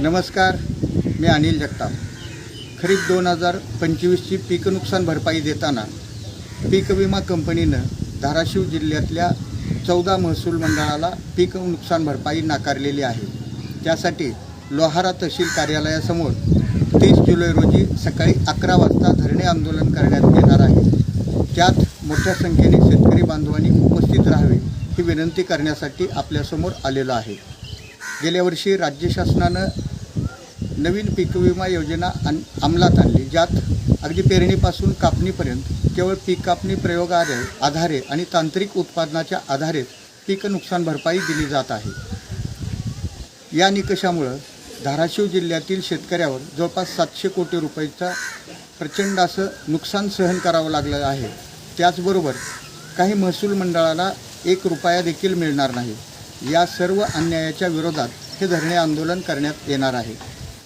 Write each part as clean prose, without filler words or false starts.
नमस्कार, मी अनिल जगताप। खरीप 2025ची पीक नुकसान भरपाई देताना पीक विमा कंपनीनं धाराशिव जिल्ह्यातल्या 14 महसूल मंडळाला पीक नुकसान भरपाई नाकारलेली आहे। त्यासाठी लोहारा तहसील कार्यालयासमोर 30 जुलै रोजी सकाळी 11 वाजता धरणे आंदोलन करण्यात येणार आहे। त्यात मोठ्या संख्येने शेतकरी बांधवांनी उपस्थित राहावे ही विनंती करण्यासाठी आपल्यासमोर आलेलो आहे। गेल्या वर्षी राज्य शासनानं नवीन पीक विमा योजना अंमलात आणली, ज्यात अगदी पेरणीपासून कापणीपर्यंत केवळ पीक कापणी प्रयोगाच्या आधारे आणि तांत्रिक उत्पादनाच्या आधारे पीक नुकसान भरपाई दिली जात आहे। या निकषामुळे धाराशिव जिल्ह्यातील शेतकऱ्यावर जवळपास 700 कोटी रुपयाचा प्रचंड असं नुकसान सहन करावं लागलं आहे। त्याचबरोबर काही महसूल मंडळाला 1 रुपया देखील मिळणार नाही। या सर्व अन्यायाच्या विरोधात हे धरणे आंदोलन करण्यात येणार आहे।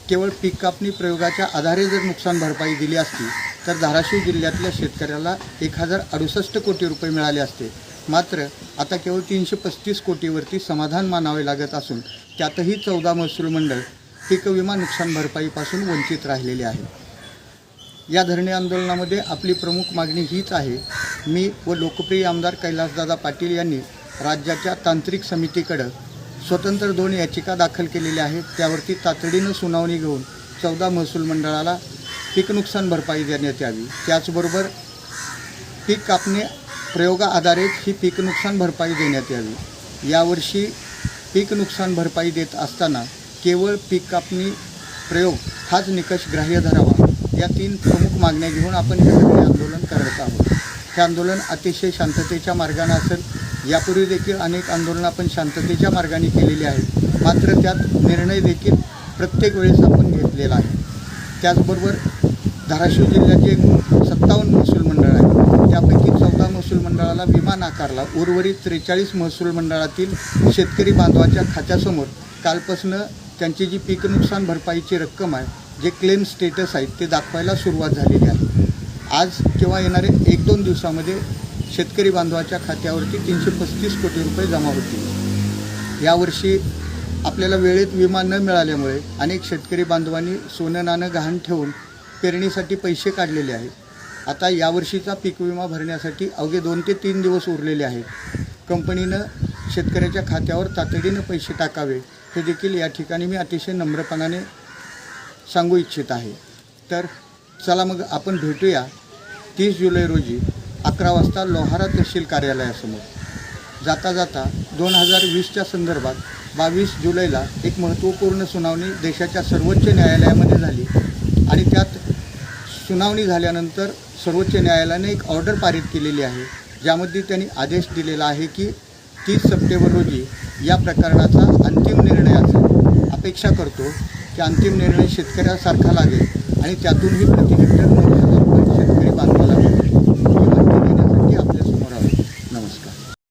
केवळ पीक कापणी प्रयोगाच्या आधारे जर नुकसान भरपाई दिली असती तर धाराशिव जिल्ह्यातल्या शेतकऱ्याला 1068 कोटी रुपये मिळाले असते। मात्र आता केवळ 335 कोटीवरती समाधान मानावे लागत असून त्यातही 14 महसूल मंडळ पीक विमा नुकसान भरपाईपासून वंचित राहिलेले आहे। या धरणे आंदोलनामध्ये आपली प्रमुख मागणी हीच आहे। मी व लोकप्रिय आमदार कैलासदादा पाटील यांनी राज्याच्या तांत्रिक समितीकडे स्वतंत्र 2 याचिका दाखल केलेल्या आहेत। त्यावरती तातडीनं सुनावणी घेऊन 14 महसूल मंडळाला पीक नुकसान भरपाई देण्यात यावी। त्याचबरोबर पीक कापणी प्रयोगाआधारे ही पीक नुकसान भरपाई देण्यात यावी। यावर्षी पीक नुकसान भरपाई देत असताना केवळ पीक कापणी प्रयोग हाच निकष ग्राह्य धरावा। या 3 प्रमुख मागण्या घेऊन आपण हे आंदोलन करत आहोत। हे आंदोलन अतिशय शांततेच्या मार्गाने असेल। यापूर्वी देखील अनेक आंदोलनं आपण शांततेच्या मार्गाने केलेली आहेत, मात्र त्यात निर्णय देखील प्रत्येक वेळेस आपण घेतलेला आहे। त्याचबरोबर धाराशिव जिल्ह्याचे 57 महसूल मंडळ आहेत, त्यापैकी 14 महसूल मंडळाला विमा नाकारला। उर्वरित 43 महसूल मंडळातील शेतकरी बांधवाच्या खात्यासमोर कालपासून त्यांची जी पीक नुकसान भरपाईची रक्कम आहे, जे क्लेम स्टेटस आहेत, ते दाखवायला सुरुवात झालेली आहे। आज किंवा येणाऱ्या 1-2 दिवसामध्ये शेतकरी बांधवाच्या खात्यावरती 335 कोटी रुपये जमा होतील। यावर्षी आपल्याला वेळेत विमा न मिळाल्यामुळे अनेक शेतकरी बांधवांनी सोनं नाणं गहाण ठेवून पेरणीसाठी पैसे काढलेले आहेत। आता यावर्षीचा पीक विमा भरण्यासाठी अवघे 2 ते 3 दिवस उरलेले आहेत। कंपनीनं शेतकऱ्याच्या खात्यावर तातडीनं पैसे टाकावे हे देखील या ठिकाणी मी अतिशय नम्रपणाने सांगू इच्छित आहे। तर चला मग आपण भेटूया 30 जुलै रोजी 11 वाजता लोहारा तहसील कार्यालयासमोर। जाता जाता 2020च्या संदर्भात 22 जुलैला एक महत्त्वपूर्ण सुनावणी देशाच्या सर्वोच्च न्यायालयामध्ये झाली आणि त्यात सुनावणी झाल्यानंतर सर्वोच्च न्यायालयाने एक ऑर्डर पारित केलेली आहे, ज्यामध्ये त्यांनी आदेश दिलेला आहे की 30 सप्टेंबर रोजी या प्रकरणाचा अंतिम निर्णय असेल। अपेक्षा करतो की अंतिम निर्णय शेतकऱ्यासारखा लागेल आणि त्यातूनही प्रति हेक्टर 9,000